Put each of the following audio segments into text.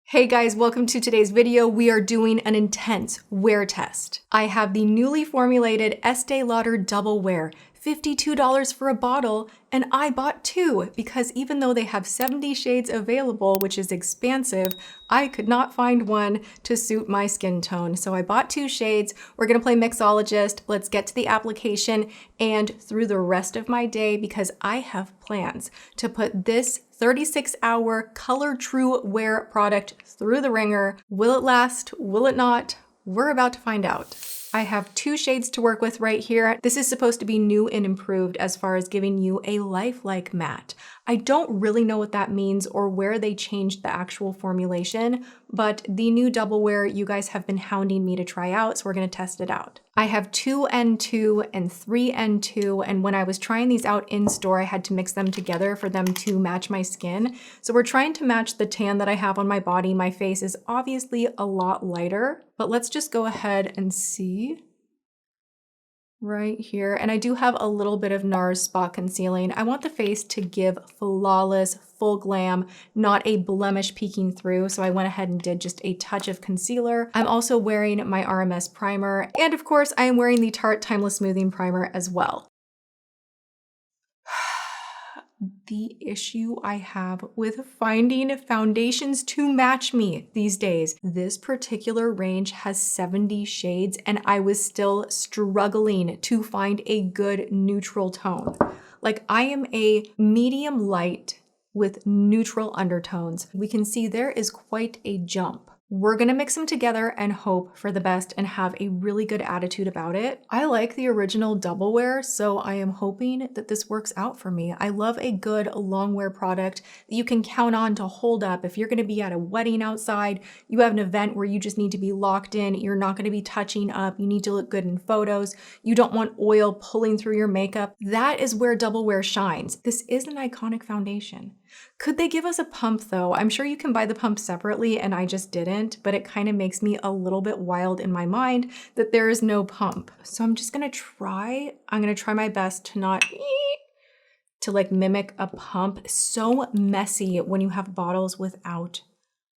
Hey guys, welcome to today's video. We are doing an intense wear test. I have the newly formulated Estée Lauder Double Wear, $52 for a bottle, and I bought two because even though they have 70 shades available, which is expansive, I could not find one to suit my skin tone. So I bought two shades. We're gonna play mixologist. Let's get to the application and through the rest of my day because I have plans to put this 36-hour Color True Wear product through the ringer. Will it last? Will it not? We're about to find out. I have two shades to work with right here. This is supposed to be new and improved as far as giving you a lifelike matte. I don't really know what that means or where they changed the actual formulation, but the new Double Wear you guys have been hounding me to try out, so we're gonna test it out. I have 2N2 and 3N2, and when I was trying these out in store, I had to mix them together for them to match my skin. So we're trying to match the tan that I have on my body. My face is obviously a lot lighter, but let's just go ahead and see right here. And I do have a little bit of NARS spot concealing. I want the face to give flawless, full glam, not a blemish peeking through. So I went ahead and did just a touch of concealer. I'm also wearing my RMS primer. And of course, I am wearing the Tarte Timeless Smoothing Primer as well. The issue I have with finding foundations to match me these days. This particular range has 70 shades and I was still struggling to find a good neutral tone. Like I am a medium light with neutral undertones. We can see there is quite a jump. We're gonna mix them together and hope for the best and have a really good attitude about it. I like the original Double Wear, so I am hoping that this works out for me. I love a good long wear product that you can count on to hold up. If you're gonna be at a wedding outside, you have an event where you just need to be locked in, you're not gonna be touching up, you need to look good in photos, you don't want oil pulling through your makeup. That is where Double Wear shines. This is an iconic foundation. Could they give us a pump though? I'm sure you can buy the pump separately and I just didn't, but it kind of makes me a little bit wild in my mind that there is no pump. So I'm gonna try my best to not like mimic a pump. It's so messy when you have bottles without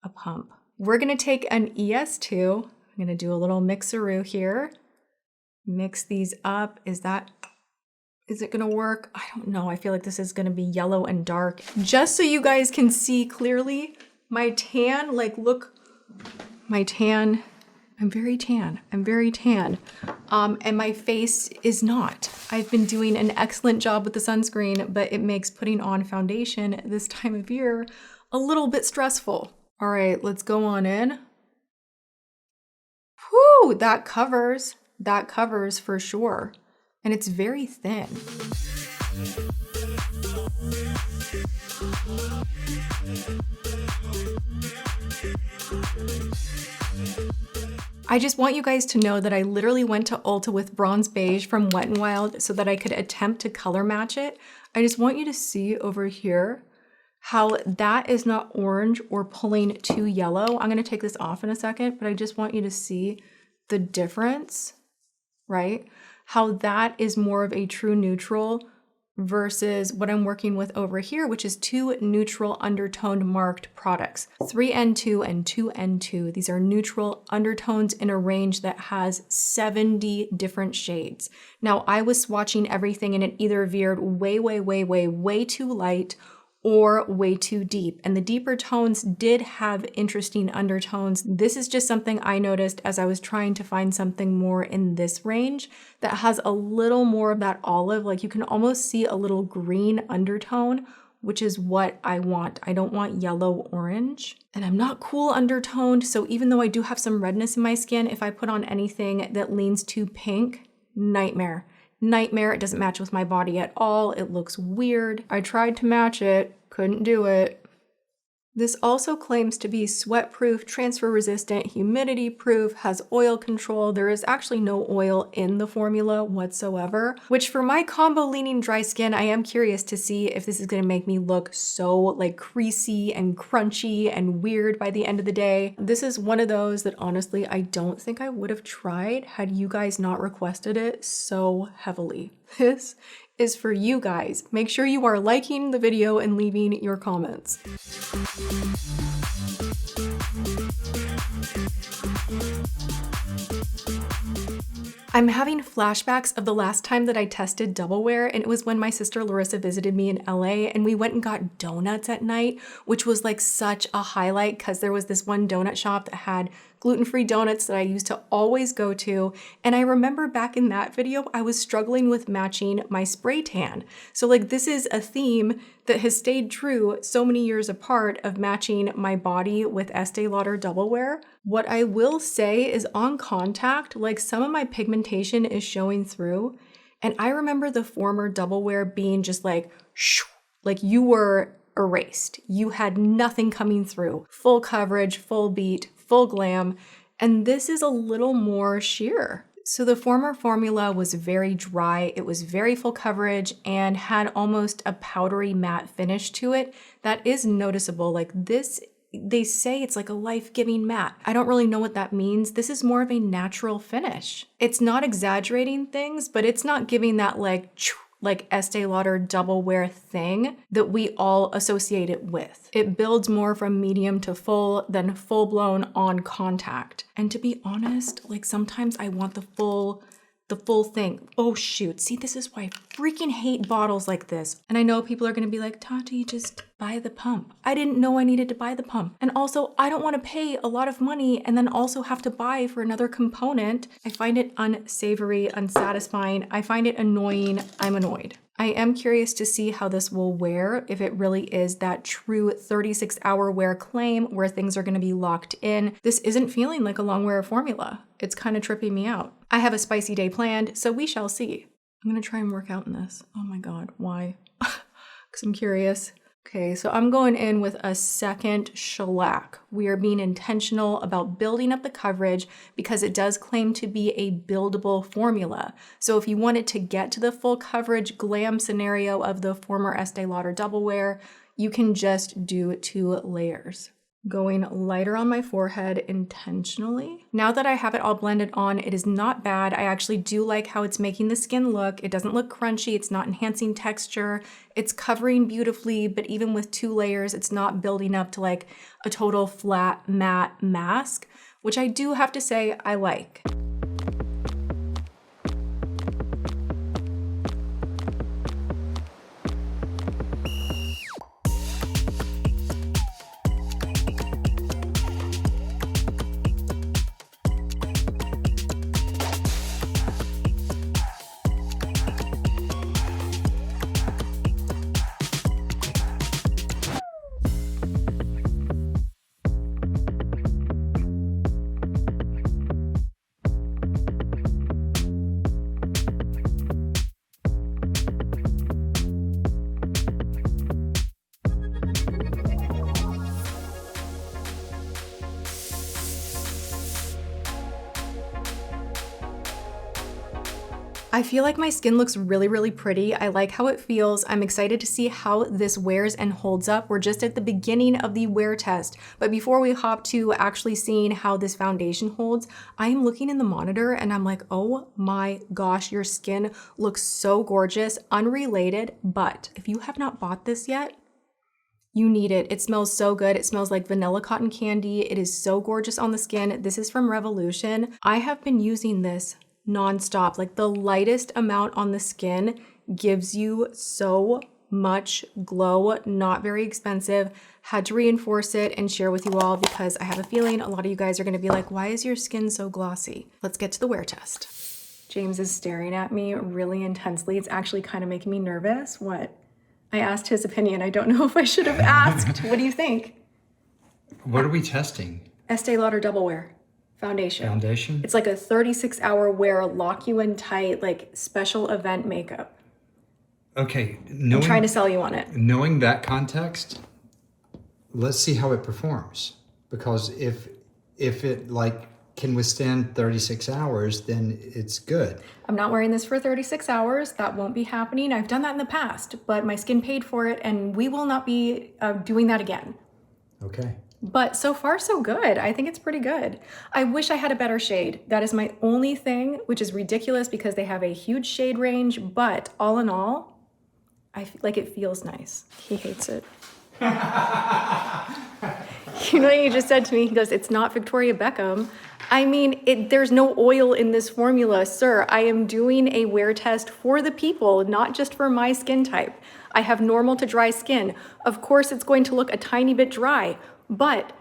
a pump. We're gonna take an ES2. I'm gonna do a little mixeroo here. Mix these up. Is it gonna work? I don't know. I feel like this is gonna be yellow and dark. Just so you guys can see clearly, my tan, like look, my tan, I'm very tan. And my face is not. I've been doing an excellent job with the sunscreen, but it makes putting on foundation this time of year a little bit stressful. All right, let's go on in. Whew, that covers for sure. And it's very thin. I just want you guys to know that I literally went to Ulta with Bronze Beige from Wet n Wild so that I could attempt to color match it. I just want you to see over here how that is not orange or pulling too yellow. I'm gonna take this off in a second, but I just want you to see the difference, right? How that is more of a true neutral versus what I'm working with over here, which is two neutral undertoned marked products, 3N2 and 2N2. These are neutral undertones in a range that has 70 different shades. Now, I was swatching everything and it either veered way too light or way too deep. And the deeper tones did have interesting undertones. This is just something I noticed as I was trying to find something more in this range that has a little more of that olive, like you can almost see a little green undertone, which is what I want. I don't want yellow orange. And I'm not cool undertoned, so even though I do have some redness in my skin, if I put on anything that leans too pink, nightmare. It doesn't match with my body at all. It looks weird. I tried to match it, couldn't do it. This also claims to be sweat-proof, transfer-resistant, humidity-proof, has oil control. There is actually no oil in the formula whatsoever, which for my combo-leaning dry skin, I am curious to see if this is gonna make me look so like creasy and crunchy and weird by the end of the day. This is one of those that honestly, I don't think I would have tried had you guys not requested it so heavily. This is for you guys. Make sure you are liking the video and leaving your comments. I'm having flashbacks of the last time that I tested double wear, and it was when my sister Larissa visited me in LA, and we went and got donuts at night, which was like such a highlight because there was this one donut shop that had gluten-free donuts that I used to always go to. And I remember back in that video, I was struggling with matching my spray tan. So like this is a theme that has stayed true so many years apart of matching my body with Estee Lauder double wear. What I will say is on contact, like some of my pigmentation is showing through. And I remember the former double wear being just like, shoo, like you were erased. You had nothing coming through. Full coverage, full beat, full glam. And this is a little more sheer. So the former formula was very dry, it was very full coverage and had almost a powdery matte finish to it that is noticeable. Like this, they say it's like a life-giving matte. I don't really know what that means. This is more of a natural finish. It's not exaggerating things, but it's not giving that like Estee Lauder double wear thing that we all associate it with. It builds more from medium to full than full blown on contact. And to be honest, like sometimes I want the full thing. Oh shoot, see, this is why I freaking hate bottles like this. And I know people are gonna be like, Tati, just buy the pump. I didn't know I needed to buy the pump. And also, I don't wanna pay a lot of money and then also have to buy for another component. I find it unsavory, unsatisfying. I find it annoying. I'm annoyed. I am curious to see how this will wear, if it really is that true 36-hour wear claim where things are gonna be locked in. This isn't feeling like a long wear formula. It's kind of tripping me out. I have a spicy day planned, so we shall see. I'm gonna try and work out in this. Oh my God, why? Because I'm curious. Okay, so I'm going in with a second shellac. We are being intentional about building up the coverage because it does claim to be a buildable formula. So if you wanted to get to the full coverage glam scenario of the former Estee Lauder double wear, you can just do 2 layers. Going lighter on my forehead intentionally. Now that I have it all blended on, it is not bad. I actually do like how it's making the skin look. It doesn't look crunchy. It's not enhancing texture. It's covering beautifully, but even with 2 layers, it's not building up to like a total flat matte mask, which I do have to say I like. I feel like my skin looks really, really pretty. I like how it feels. I'm excited to see how this wears and holds up. We're just at the beginning of the wear test, but before we hop to actually seeing how this foundation holds, I am looking in the monitor and I'm like, oh my gosh, your skin looks so gorgeous. Unrelated, but if you have not bought this yet, you need it. It smells so good. It smells like vanilla cotton candy. It is so gorgeous on the skin. This is from Revolution. I have been using this nonstop. Like the lightest amount on the skin gives you so much glow, not very expensive. Had to reinforce it and share with you all because I have a feeling a lot of you guys are gonna be like, why is your skin so glossy? Let's get to the wear test. James is staring at me really intensely. It's actually kind of making me nervous. What? I asked his opinion. I don't know if I should have asked. What do you think? What are we testing? Estee Lauder Double Wear Foundation. Foundation? It's like a 36-hour wear, lock you in tight, like special event makeup. Okay. I'm trying to sell you on it. Knowing that context, let's see how it performs. Because if it like can withstand 36 hours, then it's good. I'm not wearing this for 36 hours. That won't be happening. I've done that in the past, but my skin paid for it and we will not be doing that again. Okay. But so far, so good. I think it's pretty good. I wish I had a better shade. That is my only thing, which is ridiculous because they have a huge shade range, but all in all, I feel like it feels nice. He hates it. You know what he just said to me? He goes, it's not Victoria Beckham. I mean, there's no oil in this formula, sir. I am doing a wear test for the people, not just for my skin type. I have normal to dry skin. Of course, it's going to look a tiny bit dry, but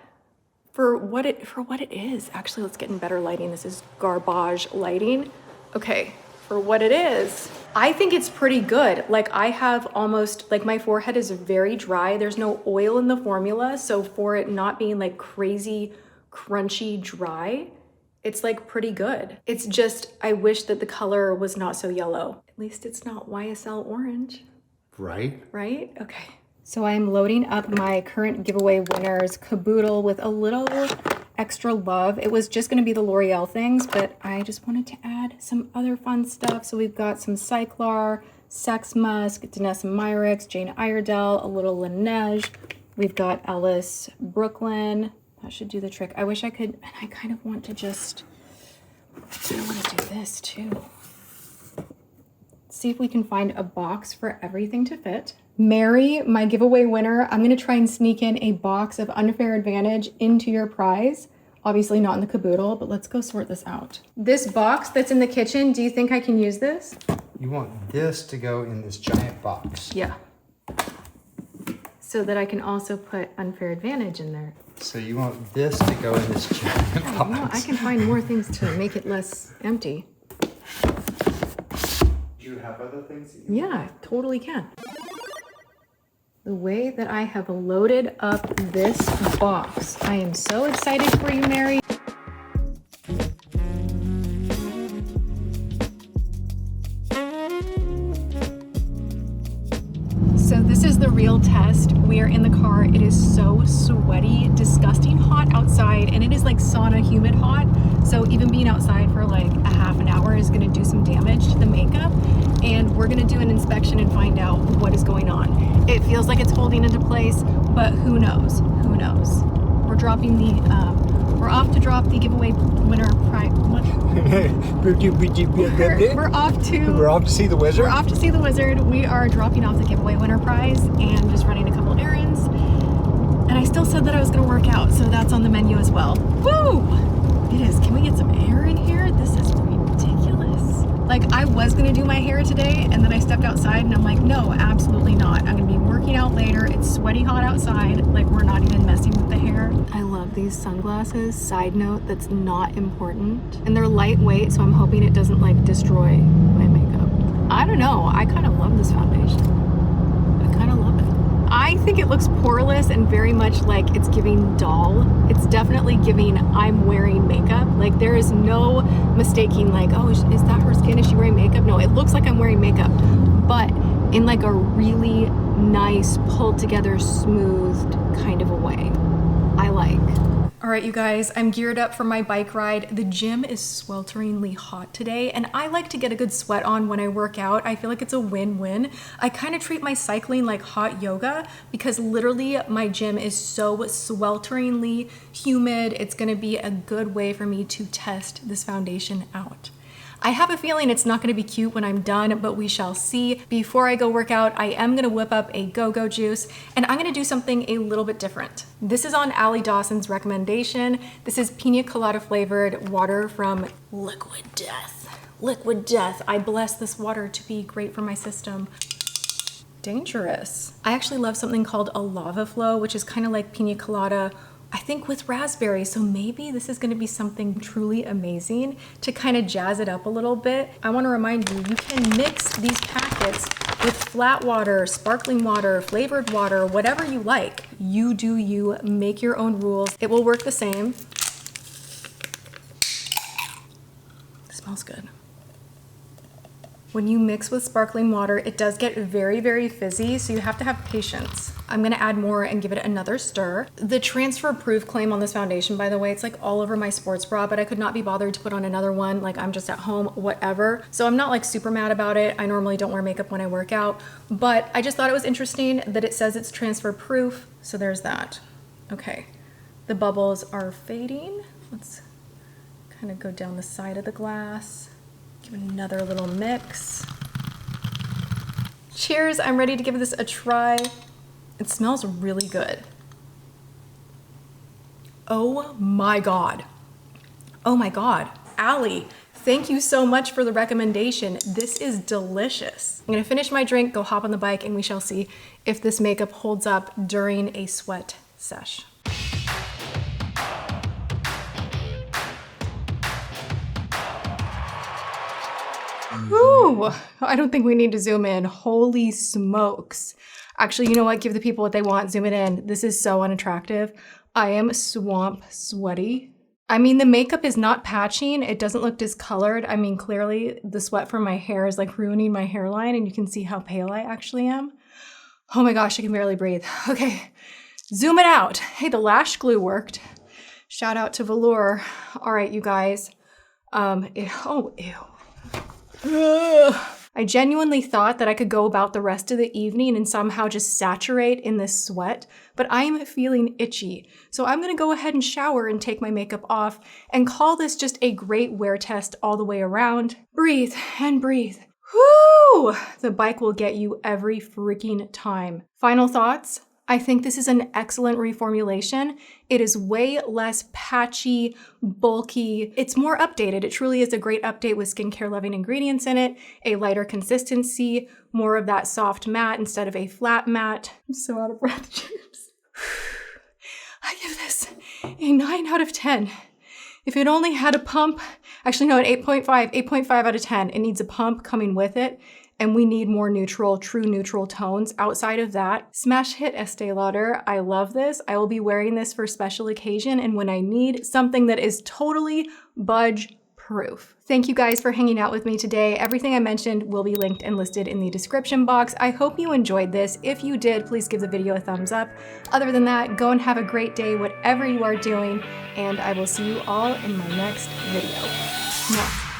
for what it is, actually, let's get in better lighting. This is garbage lighting. Okay, for what it is, I think it's pretty good. Like I have almost, like my forehead is very dry. There's no oil in the formula. So for it not being like crazy, crunchy dry, it's like pretty good. It's just, I wish that the color was not so yellow. At least it's not YSL orange. Right? Right? Okay. So I'm loading up my current giveaway winners caboodle with a little extra love. It was just gonna be the L'Oreal things, but I just wanted to add some other fun stuff. So we've got some Cyclar, Sex Musk, Danessa Myricks, Jane Iredale, a little Laneige. We've got Ellis Brooklyn. That should do the trick. I wish I could, and I kind of want to just, I want to do this too. See if we can find a box for everything to fit. Mary, my giveaway winner, I'm gonna try and sneak in a box of Unfair Advantage into your prize. Obviously not in the caboodle, but let's go sort this out. This box that's in the kitchen, do you think I can use this? You want this to go in this giant box. Yeah. So that I can also put Unfair Advantage in there. So you want this to go in this giant box. Well, I can find more things to make it less empty. Do you have other things? Yeah, totally can. The way that I have loaded up this box. I am so excited for you, Mary. So this is the real test. We are in the car. It is so sweaty, disgusting hot outside, and it is like sauna humid hot. So even being outside for like a half an hour is gonna do some damage to the makeup. And we're gonna do an inspection and find out what is going on. It feels like it's holding into place, but who knows? Who knows? We're dropping the, we're off to drop the giveaway winner prize. We're off to see the wizard. We're off to see the wizard. We are dropping off the giveaway winner prize and just running a couple errands. And I still said that I was gonna work out, so that's on the menu as well. Woo! It is. Can we get some air in here? This is ridiculous. Like I was gonna do my hair today and then I stepped outside and I'm like, no, absolutely not. I'm gonna be working out later. It's sweaty hot outside. Like we're not even messing with the hair. I love these sunglasses. Side note, that's not important. And they're lightweight, so I'm hoping it doesn't like destroy my makeup. I don't know. I kind of love this foundation. I kind of love it. I think it looks poreless and very much like it's giving doll. It's definitely giving I'm wearing makeup. Like there is no mistaking like, oh, is that her skin? Is she wearing makeup? No, it looks like I'm wearing makeup, but in like a really nice, pulled together, smoothed kind of a way. I like. All right, you guys, I'm geared up for my bike ride. The gym is swelteringly hot today, and I like to get a good sweat on when I work out. I feel like it's a win-win. I kind of treat my cycling like hot yoga because literally my gym is so swelteringly humid. It's gonna be a good way for me to test this foundation out. I have a feeling it's not gonna be cute when I'm done, but we shall see. Before I go work out, I am gonna whip up a go-go juice, and I'm gonna do something a little bit different. This is on Allie Dawson's recommendation. This is pina colada flavored water from Liquid Death. Liquid Death. I bless this water to be great for my system. Dangerous. I actually love something called a lava flow, which is kind of like pina colada, I think with raspberry, so maybe this is gonna be something truly amazing to kind of jazz it up a little bit. I wanna remind you, you can mix these packets with flat water, sparkling water, flavored water, whatever you like. You do you, make your own rules. It will work the same. It smells good. When you mix with sparkling water, it does get very, very fizzy, so you have to have patience. I'm gonna add more and give it another stir. The transfer proof claim on this foundation, by the way, it's like all over my sports bra, but I could not be bothered to put on another one. Like I'm just at home, whatever. So I'm not like super mad about it. I normally don't wear makeup when I work out, but I just thought it was interesting that it says it's transfer proof. So there's that. Okay, the bubbles are fading. Let's kind of go down the side of the glass. Give it another little mix. Cheers, I'm ready to give this a try. It smells really good. Oh my God. Oh my God. Allie, thank you so much for the recommendation. This is delicious. I'm gonna finish my drink, go hop on the bike, and we shall see if this makeup holds up during a sweat sesh. Whew, I don't think we need to zoom in. Holy smokes. Actually, you know what? Give the people what they want. Zoom it in. This is so unattractive. I am swamp sweaty. I mean, the makeup is not patching. It doesn't look discolored. I mean, clearly the sweat from my hair is like ruining my hairline, and you can see how pale I actually am. Oh my gosh, I can barely breathe. Okay, zoom it out. Hey, the lash glue worked. Shout out to Velour. All right, you guys. Oh, ew. Ugh. I genuinely thought that I could go about the rest of the evening and somehow just saturate in this sweat, but I am feeling itchy. So I'm gonna go ahead and shower and take my makeup off and call this just a great wear test all the way around. Breathe and breathe. Whoo! The bike will get you every freaking time. Final thoughts? I think this is an excellent reformulation. It is way less patchy, bulky. It's more updated. It truly is a great update with skincare loving ingredients in it, a lighter consistency, more of that soft matte instead of a flat matte. I'm so out of breath, James. I give this a 9 out of 10. If it only had a pump, actually no, an 8.5 out of 10. It needs a pump coming with it. And we need more neutral, true neutral tones. Outside of that, smash hit Estée Lauder. I love this. I will be wearing this for special occasion and when I need something that is totally budge proof. Thank you guys for hanging out with me today. Everything I mentioned will be linked and listed in the description box. I hope you enjoyed this. If you did, please give the video a thumbs up. Other than that, go and have a great day, whatever you are doing, and I will see you all in my next video. Mwah.